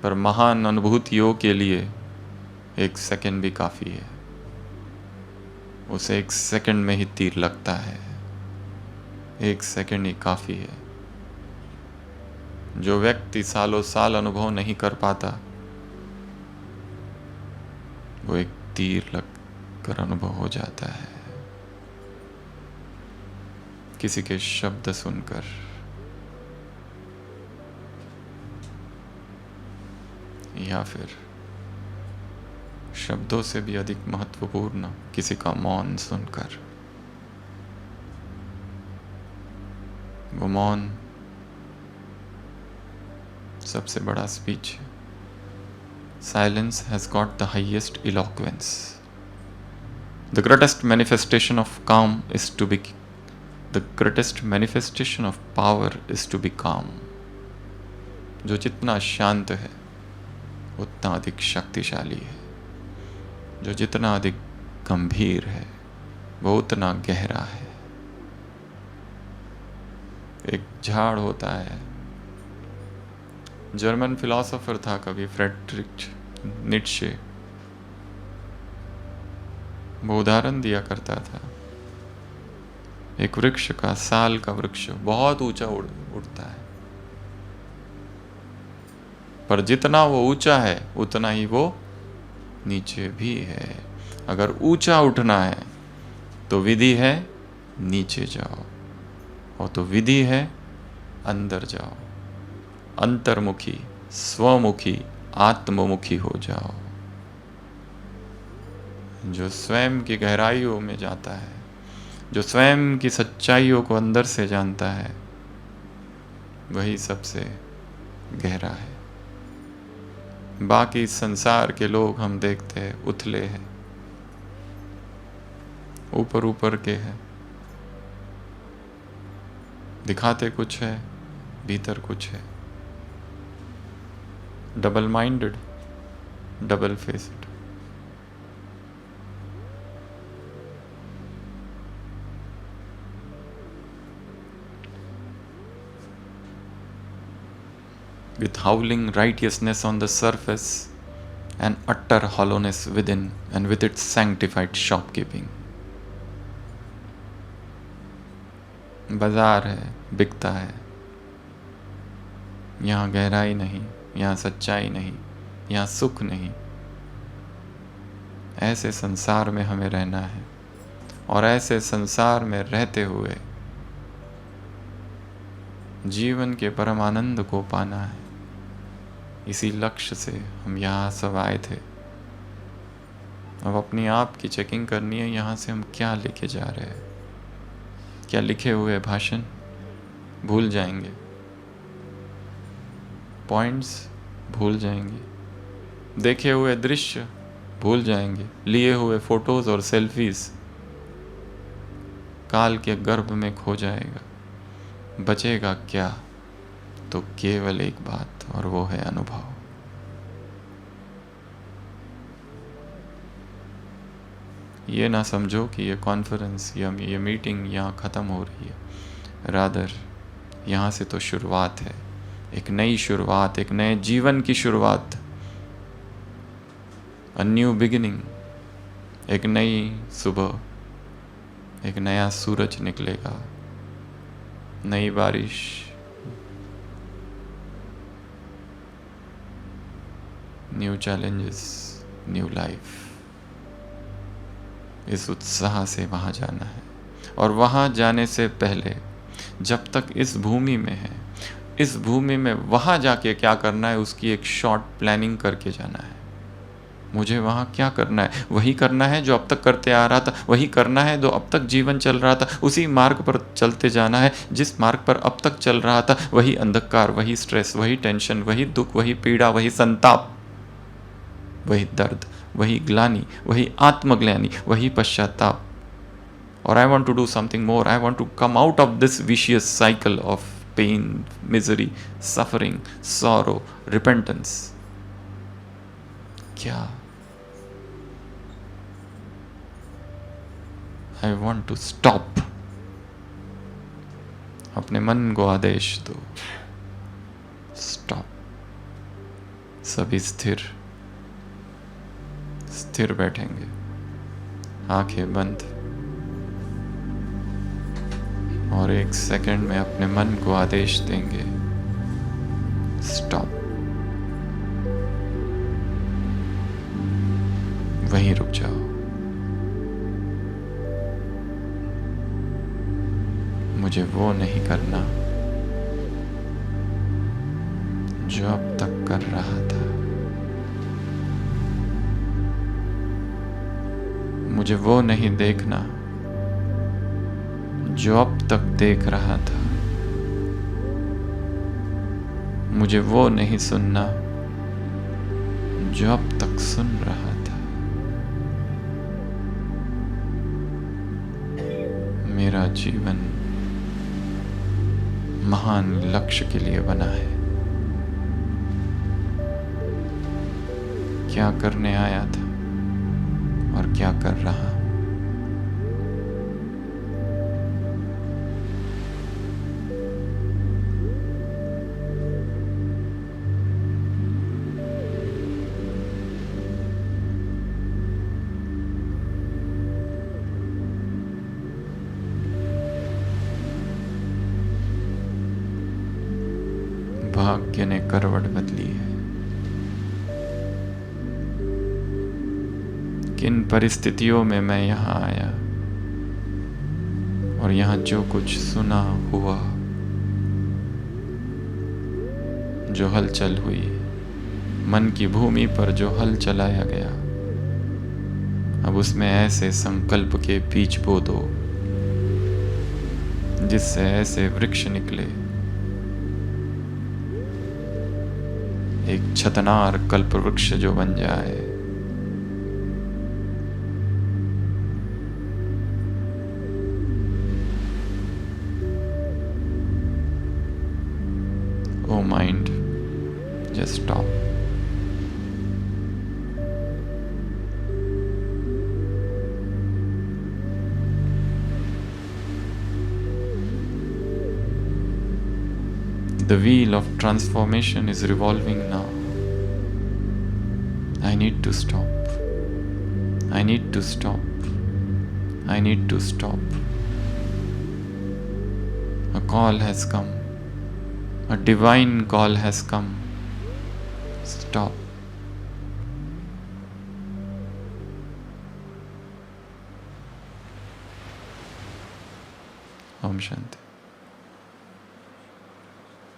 पर महान अनुभूतियों के लिए 1 सेकंड भी काफ़ी है। उसे 1 सेकंड में ही तीर लगता है, 1 सेकंड ही काफ़ी है। जो व्यक्ति सालों साल अनुभव नहीं कर पाता, वो एक तीर लग कर अनुभव हो जाता है, किसी के शब्द सुनकर। या फिर शब्दों से भी अधिक महत्वपूर्ण किसी का मौन सुनकर। वो मौन सबसे बड़ा स्पीच है। Silence has got the highest eloquence. The greatest manifestation of calm is to be the greatest manifestation of power is to be calm. जो जितना शांत है उतना अधिक शक्तिशाली है, जो जितना अधिक गंभीर है वो उतना गहरा है। एक झाड़ होता है, जर्मन फिलॉसफर था कभी फ्रेडरिक नीत्शे, वो उदाहरण दिया करता था एक वृक्ष का, साल का वृक्ष बहुत ऊंचा उड़ता है, पर जितना वो ऊंचा है उतना ही वो नीचे भी है। अगर ऊंचा उठना है तो विधि है नीचे जाओ, और तो विधि है अंदर जाओ, अंतर्मुखी, स्वमुखी, आत्ममुखी हो जाओ। जो स्वयं की गहराइयों में जाता है, जो स्वयं की सच्चाइयों को अंदर से जानता है, वही सबसे गहरा है। बाकी संसार के लोग हम देखते हैं उथले हैं, ऊपर ऊपर के हैं, दिखाते कुछ है, भीतर कुछ है, double minded, double faced. With howling righteousness on the surface and utter hollowness within, and with its sanctified shopkeeping. बाजार है, बिकता है, यहाँ गहराई नहीं, यहाँ सच्चाई नहीं, यहाँ सुख नहीं। ऐसे संसार में हमें रहना है, और ऐसे संसार में रहते हुए जीवन के परम आनंद को पाना है। इसी लक्ष्य से हम यहाँ सब आए थे। अब अपनी आप की चेकिंग करनी है, यहाँ से हम क्या लेके जा रहे हैं। क्या लिखे हुए भाषण भूल जाएंगे, पॉइंट्स भूल जाएंगे, देखे हुए दृश्य भूल जाएंगे, लिए हुए फोटोज और सेल्फीज काल के गर्भ में खो जाएगा। बचेगा क्या? तो केवल एक बात, और वो है अनुभव। ये ना समझो कि ये कॉन्फ्रेंस या ये मीटिंग यहाँ ख़त्म हो रही है। रादर यहाँ से तो शुरुआत है, एक नई शुरुआत, एक नए जीवन की शुरुआत, अ न्यू बिगिनिंग। एक नई सुबह, एक नया सूरज निकलेगा, नई बारिश, न्यू चैलेंजेस, न्यू लाइफ। इस उत्साह से वहाँ जाना है, और वहाँ जाने से पहले जब तक इस भूमि में है, इस भूमि में वहाँ जाके क्या करना है उसकी एक शॉर्ट प्लानिंग करके जाना है। मुझे वहाँ क्या करना है? वही करना है जो अब तक करते आ रहा था, वही करना है जो अब तक जीवन चल रहा था, उसी मार्ग पर चलते जाना है जिस मार्ग पर अब तक चल रहा था। वही अंधकार, वही स्ट्रेस, वही टेंशन, वही दुख, वही पीड़ा, वही संताप, वही दर्द, वही ग्लानि, वही आत्मग्लानि, वही पश्चाताप। और I want to do something more. I want to come out of this vicious cycle of pain, misery, suffering, sorrow, repentance. क्या? I want to stop. अपने मन को आदेश दो, स्टॉप, सभी स्थिर स्थिर बैठेंगे, आंखें बंद, और 1 सेकंड में अपने मन को आदेश देंगे, स्टॉप। वहीं रुक जाओ। मुझे वो नहीं करना जो अब तक कर रहा था। मुझे वो नहीं देखना जो अब तक देख रहा था। मुझे वो नहीं सुनना जो अब तक सुन रहा था। मेरा जीवन महान लक्ष्य के लिए बना है। क्या करने आया था और क्या कर रहा। भाग्य ने करवट बदली है। किन परिस्थितियों में मैं यहाँ आया और यहाँ जो कुछ सुना हुआ, जो हलचल हुई, मन की भूमि पर जो हल चलाया गया, अब उसमें ऐसे संकल्प के बीज बो दो जिससे ऐसे वृक्ष निकले, एक छतनार कल्प वृक्ष जो बन जाए। Oh mind, just stop. The wheel of transformation is revolving now. I need to stop. I need to stop. I need to stop. A call has come. A divine call has come. Stop. Om Shanti.